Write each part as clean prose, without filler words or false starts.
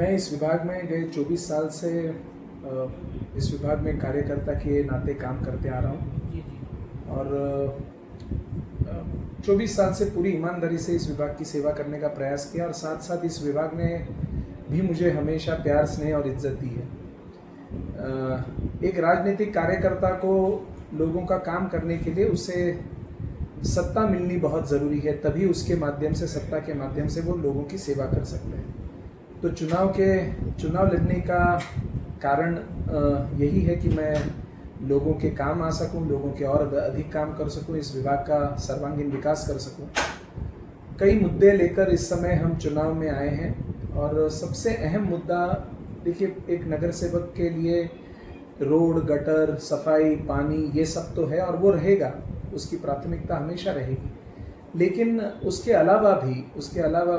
मैं इस विभाग में गए 24 साल से इस विभाग में कार्यकर्ता के नाते काम करते आ रहा हूँ और 24 साल से पूरी ईमानदारी से इस विभाग की सेवा करने का प्रयास किया और साथ साथ इस विभाग ने भी मुझे हमेशा प्यार, स्नेह और इज्जत दी है। एक राजनीतिक कार्यकर्ता को लोगों का काम करने के लिए उसे सत्ता मिलनी बहुत ज़रूरी है, तभी उसके माध्यम से, सत्ता के माध्यम से वो लोगों की सेवा कर सकते हैं। तो चुनाव लड़ने का कारण यही है कि मैं लोगों के काम आ सकूं, लोगों के और अधिक काम कर सकूं, इस विभाग का सर्वांगीण विकास कर सकूं। कई मुद्दे लेकर इस समय हम चुनाव में आए हैं और सबसे अहम मुद्दा, देखिए, एक नगर सेवक के लिए रोड, गटर, सफाई, पानी, ये सब तो है और वो रहेगा, उसकी प्राथमिकता हमेशा रहेगी। लेकिन उसके अलावा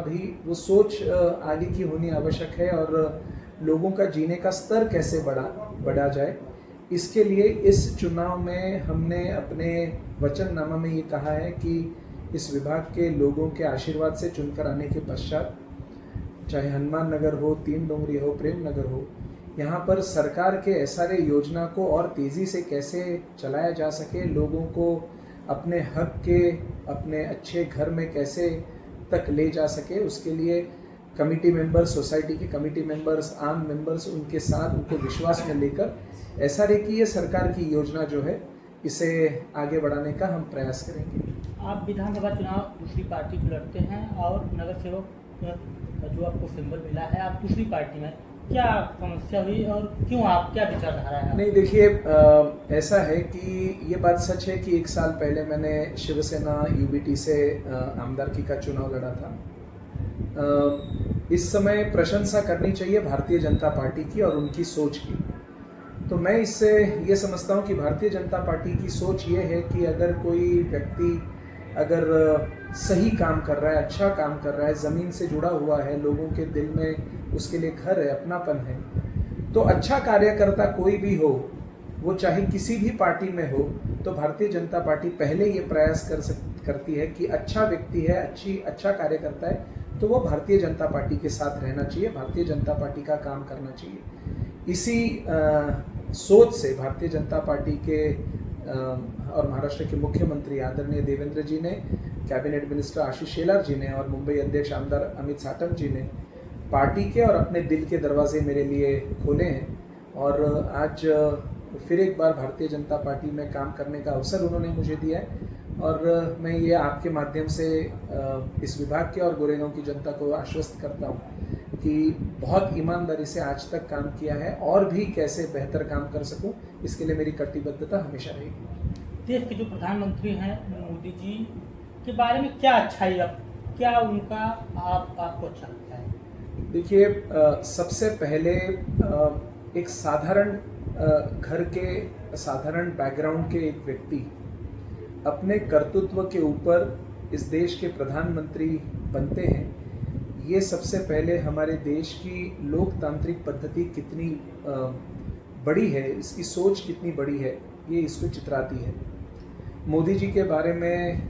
भी वो सोच आगे की होनी आवश्यक है और लोगों का जीने का स्तर कैसे बढ़ा जाए, इसके लिए इस चुनाव में हमने अपने वचननामा में ये कहा है कि इस विभाग के लोगों के आशीर्वाद से चुनकर आने के पश्चात, चाहे हनुमान नगर हो, तीन डोंगरी हो, प्रेम नगर हो, यहाँ पर सरकार के एसआरए योजना को और तेज़ी से कैसे चलाया जा सके, लोगों को अपने हक के, अपने अच्छे घर में कैसे तक ले जा सके, उसके लिए कमेटी मेंबर्स, सोसाइटी के कमेटी मेंबर्स, आम मेंबर्स, उनके साथ उनको विश्वास में लेकर एसआरए की ये सरकार की योजना जो है, इसे आगे बढ़ाने का हम प्रयास करेंगे। आप विधानसभा चुनाव दूसरी पार्टी में लड़ते हैं और नगर सेवक जो आपको सिंबल मिला है, आप दूसरी पार्टी में, क्या समस्या हुई और क्यों, आप क्या विचारधारा है? नहीं, देखिए, ऐसा है कि ये बात सच है कि 1 साल पहले मैंने शिवसेना यूबीटी से आमदारकी का चुनाव लड़ा था। इस समय प्रशंसा करनी चाहिए भारतीय जनता पार्टी की और उनकी सोच की। तो मैं इससे ये समझता हूँ कि भारतीय जनता पार्टी की सोच ये है कि अगर कोई व्यक्ति अगर सही काम कर रहा है, अच्छा काम कर रहा है, ज़मीन से जुड़ा हुआ है, लोगों के दिल में उसके लिए घर है, अपनापन है, तो अच्छा कार्यकर्ता कोई भी हो, वो चाहे किसी भी पार्टी में हो, तो भारतीय जनता पार्टी पहले ये प्रयास करती है कि अच्छा व्यक्ति है, अच्छा कार्यकर्ता है, तो वो भारतीय जनता पार्टी के साथ रहना चाहिए, भारतीय जनता पार्टी का काम करना चाहिए। इसी सोच से भारतीय जनता पार्टी के और महाराष्ट्र के मुख्यमंत्री आदरणीय देवेंद्र जी ने, कैबिनेट मिनिस्टर आशीष शेलार जी ने और मुंबई अध्यक्ष आमदार अमित साटम जी ने पार्टी के और अपने दिल के दरवाजे मेरे लिए खोले हैं और आज फिर एक बार भारतीय जनता पार्टी में काम करने का अवसर उन्होंने मुझे दिया है और मैं ये आपके माध्यम से इस विभाग के और गोरेगांव की जनता को आश्वस्त करता हूँ कि बहुत ईमानदारी से आज तक काम किया है और भी कैसे बेहतर काम कर सकूं, इसके लिए मेरी कटिबद्धता हमेशा रहेगी। देश के जो प्रधानमंत्री हैं मोदी जी के बारे में क्या अच्छाई, क्या उनका आपको अच्छा लगता है? देखिए, सबसे पहले एक साधारण घर के, साधारण बैकग्राउंड के एक व्यक्ति अपने कर्तृत्व के ऊपर इस देश के प्रधानमंत्री बनते हैं, ये सबसे पहले हमारे देश की लोकतांत्रिक पद्धति कितनी बड़ी है, इसकी सोच कितनी बड़ी है, ये इसको चितराती है। मोदी जी के बारे में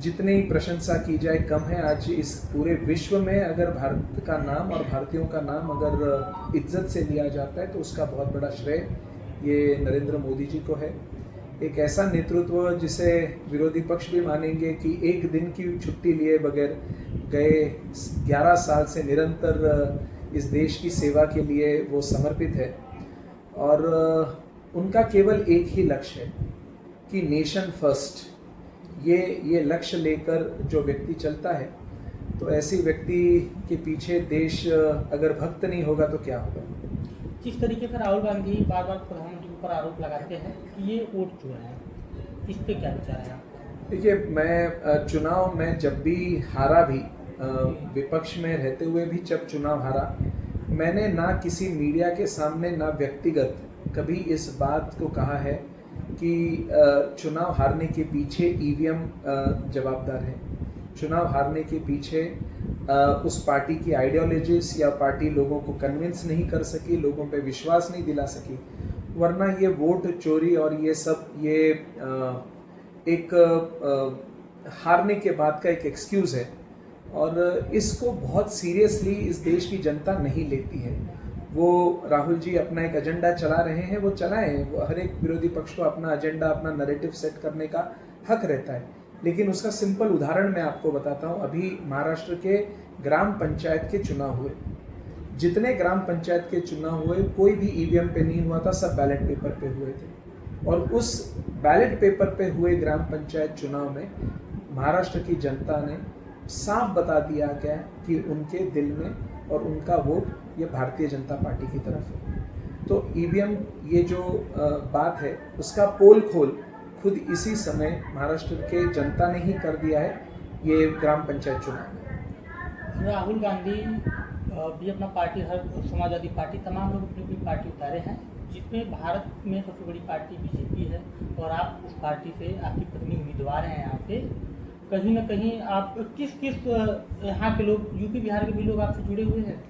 जितनी प्रशंसा की जाए कम है। आज इस पूरे विश्व में अगर भारत का नाम और भारतीयों का नाम अगर इज्जत से लिया जाता है तो उसका बहुत बड़ा श्रेय ये नरेंद्र मोदी जी को है। एक ऐसा नेतृत्व जिसे विरोधी पक्ष भी मानेंगे कि एक दिन की छुट्टी लिए बगैर गए 11 साल से निरंतर इस देश की सेवा के लिए वो समर्पित है और उनका केवल एक ही लक्ष्य है कि नेशन फर्स्ट, ये लक्ष्य लेकर जो व्यक्ति चलता है, तो ऐसे व्यक्ति के पीछे देश अगर भक्त नहीं होगा तो क्या होगा। जिस तरीके से राहुल गांधी बार बार प्रधानमंत्री पर आरोप लगाते हैं कि ये वोट चोर है, इस पे क्या विचार है? देखिए, मैं चुनाव में जब भी हारा भी, विपक्ष में रहते हुए भी जब चुनाव हारा, मैंने ना किसी मीडिया के सामने ना व्यक्तिगत कभी इस बात को कहा है कि चुनाव हारने के पीछे ईवीएम जवाबदार है, चुनाव हारने के पीछे उस पार्टी की आइडियोलॉजीज या पार्टी लोगों को कन्विंस नहीं कर सकी, लोगों पे विश्वास नहीं दिला सकी, वरना ये वोट चोरी और ये सब ये एक हारने के बाद का एक एक्सक्यूज़ है और इसको बहुत सीरियसली इस देश की जनता नहीं लेती है। वो राहुल जी अपना एक एजेंडा चला रहे हैं, वो चलाएं, वो हर एक विरोधी पक्ष को अपना एजेंडा, अपना नैरेटिव सेट करने का हक रहता है। लेकिन उसका सिंपल उदाहरण मैं आपको बताता हूँ। अभी महाराष्ट्र के ग्राम पंचायत के चुनाव हुए, जितने ग्राम पंचायत के चुनाव हुए कोई भी ईवीएम पे नहीं हुआ था, सब बैलेट पेपर पे हुए थे। और उस बैलेट पेपर पे हुए ग्राम पंचायत चुनाव में महाराष्ट्र की जनता ने साफ बता दिया गया कि उनके दिल में और उनका वोट ये भारतीय जनता पार्टी की तरफ है। तो ईवीएम ये जो बात है उसका पोल खोल खुद इसी समय महाराष्ट्र के जनता ने ही कर दिया है, ये ग्राम पंचायत चुनाव में। राहुल गांधी भी अपना पार्टी, हर समाजवादी पार्टी, तमाम लोग अपनी अपनी पार्टी उतारे हैं, जिसमें भारत में सबसे बड़ी पार्टी बीजेपी है और आप उस पार्टी से, आपकी पत्नी उम्मीदवार हैं यहाँ पे। कहीं ना कहीं आप किस यहाँ के लोग, यूपी बिहार के भी लोग आपसे जुड़े हुए हैं?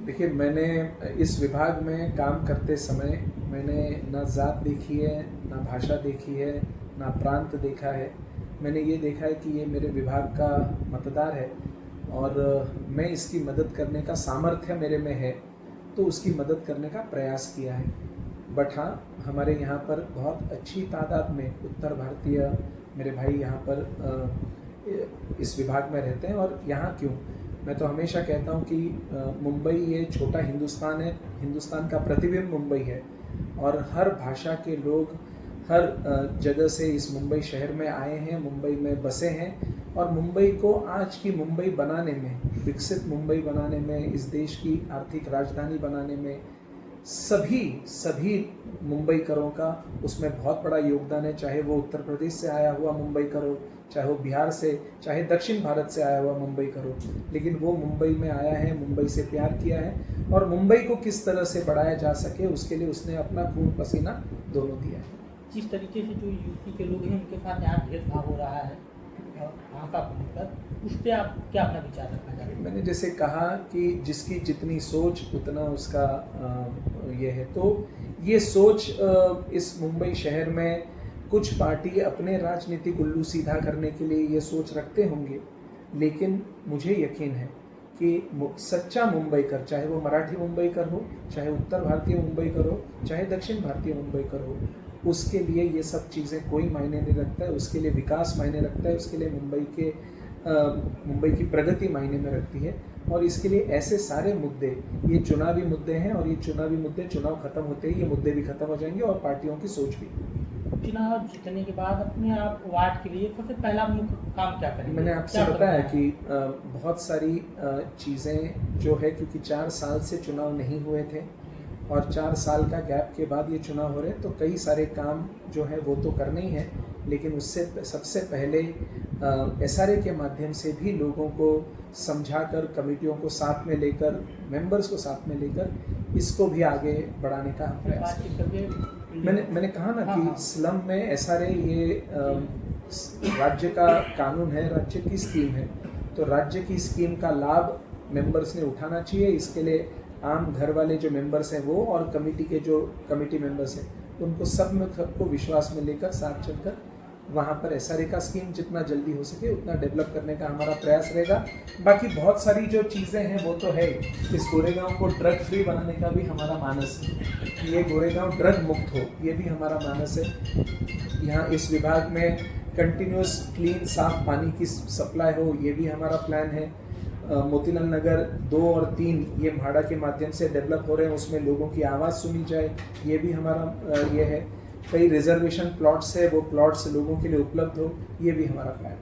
देखिए, मैंने इस विभाग में काम करते समय मैंने ना जात देखी है, ना भाषा देखी है, ना प्रांत देखा है। मैंने ये देखा है कि ये मेरे विभाग का मतदार है और मैं इसकी मदद करने का सामर्थ्य मेरे में है, तो उसकी मदद करने का प्रयास किया है। बट हाँ, हमारे यहाँ पर बहुत अच्छी तादाद में उत्तर भारतीय मेरे भाई यहाँ पर इस विभाग में रहते हैं। और यहाँ क्यों, मैं तो हमेशा कहता हूँ कि मुंबई ये छोटा हिंदुस्तान है, हिंदुस्तान का प्रतिबिंब मुंबई है और हर भाषा के लोग हर जगह से इस मुंबई शहर में आए हैं, मुंबई में बसे हैं। और मुंबई को आज की मुंबई बनाने में, विकसित मुंबई बनाने में, इस देश की आर्थिक राजधानी बनाने में सभी मुंबईकरों का उसमें बहुत बड़ा योगदान है। चाहे वो उत्तर प्रदेश से आया हुआ मुंबईकर हो, चाहे वो बिहार से, चाहे दक्षिण भारत से आया हुआ मुंबईकर हो, लेकिन वो मुंबई में आया है, मुंबई से प्यार किया है और मुंबई को किस तरह से बढ़ाया जा सके उसके लिए उसने अपना खून पसीना दोनों दिया है। जिस तरीके से जो यूपी के लोग हैं उनके साथ यहाँ भेदभाव हो रहा है भाषा को लेकर, उस पर आप क्या अपना विचार रखना चाहते हैं? मैंने जैसे कहा कि जिसकी जितनी सोच उतना उसका ये है। तो ये सोच इस मुंबई शहर में कुछ पार्टी अपने राजनीतिक उल्लू सीधा करने के लिए ये सोच रखते होंगे, लेकिन मुझे यकीन है कि सच्चा मुंबईकर, चाहे वो मराठी मुंबईकर हो, चाहे उत्तर भारतीय मुंबईकर हो, चाहे दक्षिण भारतीय मुंबईकर हो, उसके लिए ये सब चीज़ें कोई मायने नहीं रखता है। उसके लिए विकास मायने रखता है, उसके लिए मुंबई की प्रगति मायने में रखती है। और इसके लिए ऐसे सारे मुद्दे, ये चुनावी मुद्दे हैं और ये चुनावी मुद्दे चुनाव खत्म होते ही ये मुद्दे भी खत्म हो जाएंगे और पार्टियों की सोच भी। चुनाव जीतने के बाद अपने आप वार्ड के लिए सबसे पहला मुख्य काम क्या करेंगे? मैंने आपसे बताया कि बहुत सारी चीज़ें जो है, क्योंकि 4 साल से चुनाव नहीं हुए थे और 4 साल का गैप के बाद ये चुनाव हो रहे हैं, तो कई सारे काम जो है वो तो करने ही हैं। लेकिन उससे सबसे पहले एसआरए के माध्यम से भी लोगों को समझाकर, कमेटियों को साथ में लेकर, मेंबर्स को साथ में लेकर इसको भी आगे बढ़ाने का प्रयास करें। मैंने कहा ना कि स्लम में एसआरए ये राज्य का कानून है, राज्य की स्कीम है, तो राज्य की स्कीम का लाभ मेंबर्स ने उठाना चाहिए। इसके लिए आम घर वाले जो मेंबर्स हैं वो और कमेटी के जो कमेटी मेंबर्स हैं उनको सबको विश्वास में लेकर साथ चलकर वहाँ पर एसआरए का स्कीम जितना जल्दी हो सके उतना डेवलप करने का हमारा प्रयास रहेगा। बाकी बहुत सारी जो चीज़ें हैं वो तो है, इस गोरेगांव को ड्रग फ्री बनाने का भी हमारा मानस है, ये गोरेगांव ड्रग मुक्त हो, ये भी हमारा मानस है। यहाँ इस विभाग में कंटिन्यूस क्लीन साफ पानी की सप्लाई हो, ये भी हमारा प्लान है। मोतीलाल नगर 2 और 3 ये म्हाडा के माध्यम से डेवलप हो रहे हैं, उसमें लोगों की आवाज़ सुनी जाए, ये भी हमारा ये है। कई रिजर्वेशन प्लॉट्स है, वो प्लॉट्स लोगों के लिए उपलब्ध हो, ये भी हमारा प्लान है।